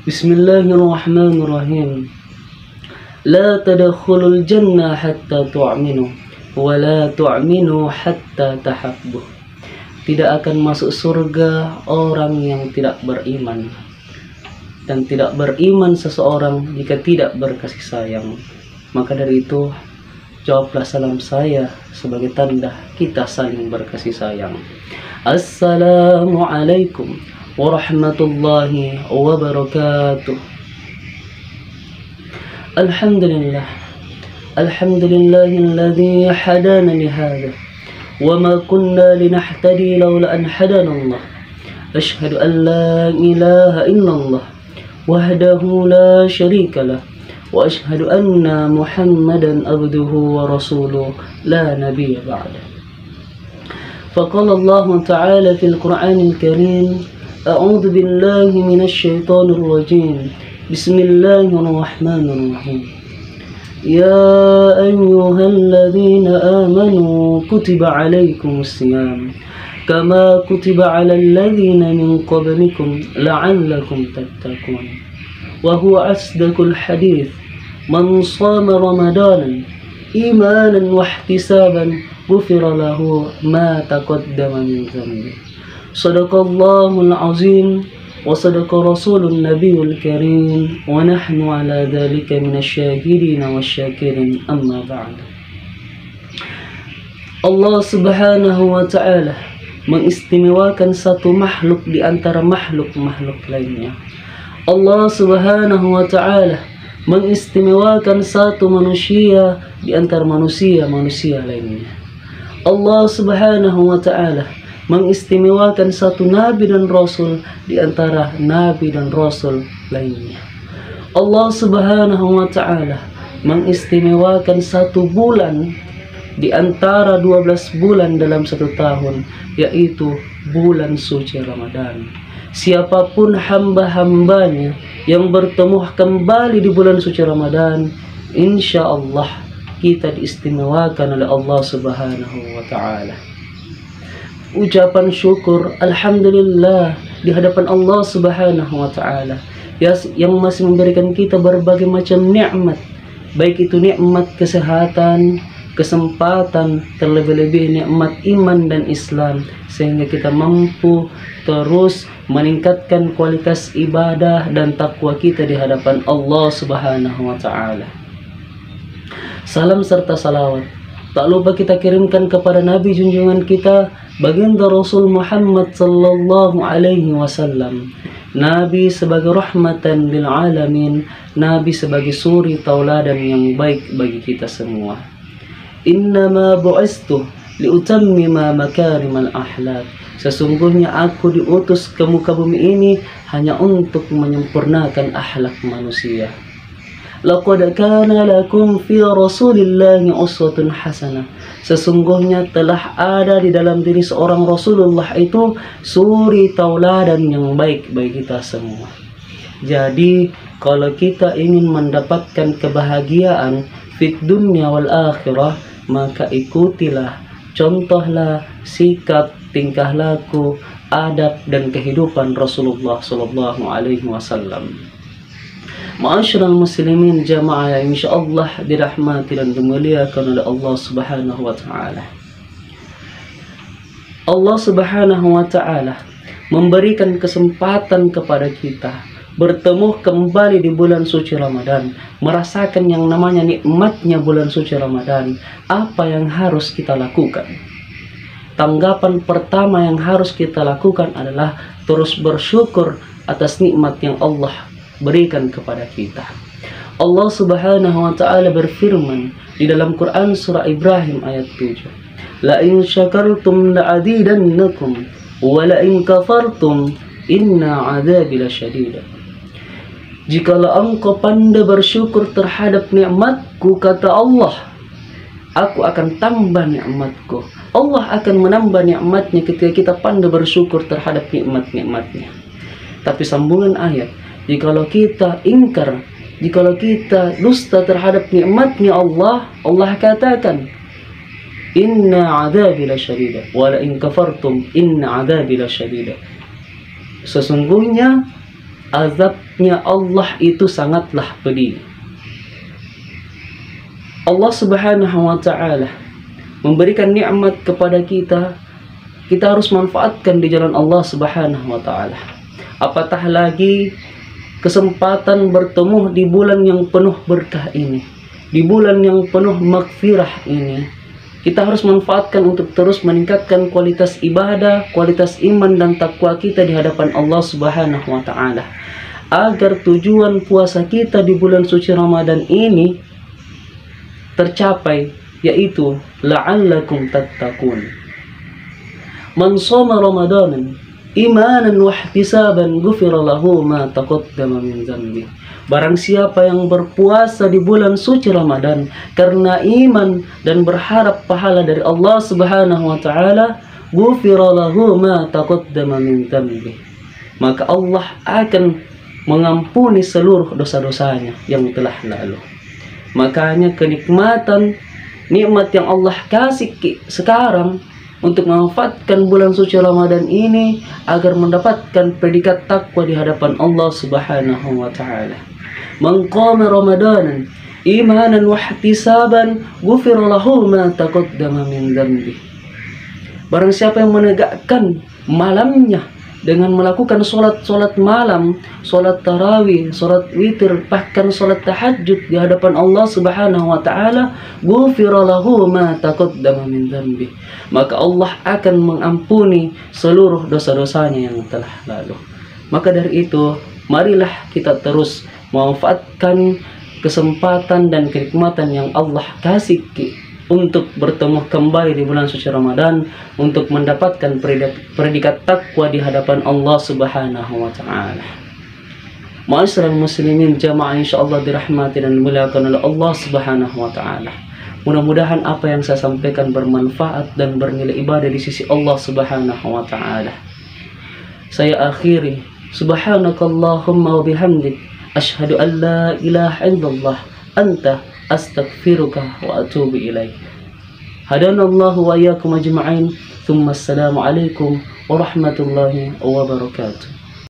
Bismillahirrahmanirrahim. La tadkhulul jannah hatta tu'minu wa la tu'minu hatta tahabbu. Tidak akan masuk surga orang yang tidak beriman, dan tidak beriman seseorang jika tidak berkasih sayang. Maka dari itu, jawablah salam saya sebagai tanda kita saling berkasih sayang. Assalamualaikum warahmatullahi wabarakatuh. Alhamdulillah, alhamdulillahilladzi hadana lihada wa ma kunna linahtadi laula an hadana Allah. Asyhadu an la ilaha illallah wahdahu la syarika lah wa asyhadu anna Muhammadan abduhu wa rasuluh la nabiyya ba'da. Faqala Allah Ta'ala fil Qur'anil Karim, a'udzu billahi minasy syaithanir rajim. Bismillahirrahmanirrahim. Ya ayyuhalladzina amanu kutiba 'alaikumus shiyam kama kutiba 'alal ladzina min qablikum la'allakum tattaqun. وهو أصدق الحديث من صام رمضان إيمانا واحتسابا غفر له ما تقدم من ذنبه. صدق الله العظيم وصدق رسول النبي الكريم ونحن على ذلك من الشاهدين والشاكرين. أما بعد. Allah Subhanahu wa Ta'ala mengistimewakan satu makhluk di antara makhluk-makhluk lainnya. Allah Subhanahu wa Ta'ala mengistimewakan satu manusia di antara manusia-manusia lainnya. Allah Subhanahu wa Ta'ala mengistimewakan satu nabi dan rasul di antara nabi dan rasul lainnya. Allah Subhanahu wa Ta'ala mengistimewakan satu bulan di antara 12 bulan dalam satu tahun, yaitu bulan suci Ramadan. Siapapun hamba-hambanya yang bertemu kembali di bulan suci Ramadan, insya Allah kita diistimewakan oleh Allah Subhanahu wa Ta'ala. Ucapan syukur alhamdulillah di hadapan Allah Subhanahu wa Ta'ala yang masih memberikan kita berbagai macam nikmat, baik itu nikmat kesehatan, kesempatan, terlebih-lebih nikmat iman dan Islam, sehingga kita mampu terus meningkatkan kualitas ibadah dan takwa kita di hadapan Allah Subhanahu wa Ta'ala. Salam serta salawat tak lupa kita kirimkan kepada Nabi junjungan kita, baginda Rasul Muhammad sallallahu alaihi wasallam. Nabi sebagai rahmatan lil alamin, Nabi sebagai suri tauladan yang baik bagi kita semua. Innama bu'istu liutammima makarimal akhlak. Sesungguhnya aku diutus ke muka bumi ini hanya untuk menyempurnakan akhlak manusia. Laqad kana lakum fi Rasulillahi uswatun hasanah. Sesungguhnya telah ada di dalam diri seorang Rasulullah itu suri tauladan yang baik bagi kita semua. Jadi kalau kita ingin mendapatkan kebahagiaan fit dunya wal akhirah, maka ikutilah, contohlah sikap, tingkah laku, adab dan kehidupan Rasulullah sallallahu alaihi wasallam. Ma'asyiral muslimin jamaah yang insyaallah dirahmati dan dimuliakan oleh Allah Subhanahu wa Ta'ala. Allah Subhanahu wa Ta'ala memberikan kesempatan kepada kita bertemu kembali di bulan suci Ramadan, merasakan yang namanya nikmatnya bulan suci Ramadan. Apa yang harus kita lakukan? Tanggapan pertama yang harus kita lakukan adalah terus bersyukur atas nikmat yang Allah berikan kepada kita. Allah Subhanahu wa Ta'ala berfirman di dalam Quran surah Ibrahim ayat 7, la in syakartum la'azidannakum wa la in kafartum inna 'adzabi lasyadid. Jikalau engkau pandai bersyukur terhadap nikmatku, kata Allah, aku akan tambah nikmatku. Allah akan menambah nikmatnya ketika kita pandai bersyukur terhadap nikmat-nikmatnya. Tapi sambungan ayat, jikalau kita ingkar, jikalau kita dusta terhadap nikmatnya Allah, Allah katakan, inna 'adzabi lasyadid wa la in kafartum inna 'adzabi lasyadid. Sesungguhnya azabnya Allah itu sangatlah pedih. Allah Subhanahu wa Ta'ala memberikan nikmat kepada kita, kita harus manfaatkan di jalan Allah Subhanahu wa Ta'ala. Apatah lagi kesempatan bertemu di bulan yang penuh berkah ini, di bulan yang penuh maghfirah ini, kita harus manfaatkan untuk terus meningkatkan kualitas ibadah, kualitas iman dan takwa kita di hadapan Allah Subhanahu wa Ta'ala, agar tujuan puasa kita di bulan suci Ramadan ini tercapai, yaitu la'allakum tattaqun. Man shoma Ramadanan imanan wa ihtisaban ghufira lahu ma taqaddama min dzanbi. Barang siapa yang berpuasa di bulan suci Ramadan karena iman dan berharap pahala dari Allah Subhanahu wa Ta'ala, ghufira lahu ma taqaddama min dzanbi, maka Allah akan mengampuni seluruh dosa-dosanya yang telah lalu. Makanya kenikmatan, nikmat yang Allah kasih sekarang untuk memanfaatkan bulan suci Ramadan ini agar mendapatkan predikat takwa di hadapan Allah Subhanahu wa Ta'ala. Man qama Ramadanan imanan wa ihtisaban ghufira lahu ma taqaddama min dzanbi. Barang siapa yang menegakkan malamnya dengan melakukan solat malam, solat tarawih, solat witir, bahkan solat tahajud di hadapan Allah Subhanahu wa Ta'ala, ghufira lahu ma taqaddama min dzanbi, maka Allah akan mengampuni seluruh dosa-dosanya yang telah lalu. Maka dari itu, marilah kita terus memanfaatkan kesempatan dan kenikmatan yang Allah kasih untuk bertemu kembali di bulan suci Ramadan, untuk mendapatkan predikat takwa di hadapan Allah Subhanahu wa Ta'ala. Ma'asyiral muslimin jamaah insyaallah dirahmati dan dimuliakan oleh Allah Subhanahu wa Ta'ala. Mudah-mudahan apa yang saya sampaikan bermanfaat dan bernilai ibadah di sisi Allah Subhanahu wa Ta'ala. Saya akhiri, subhanakallahumma wa bihamdik, asyhadu an la ilaha illallah, anta astaghfiruka wa atubu ilaik. Hadanallahu wa iyyakum ajma'in. Tsumma assalamu alaikum warahmatullahi wabarakatuh.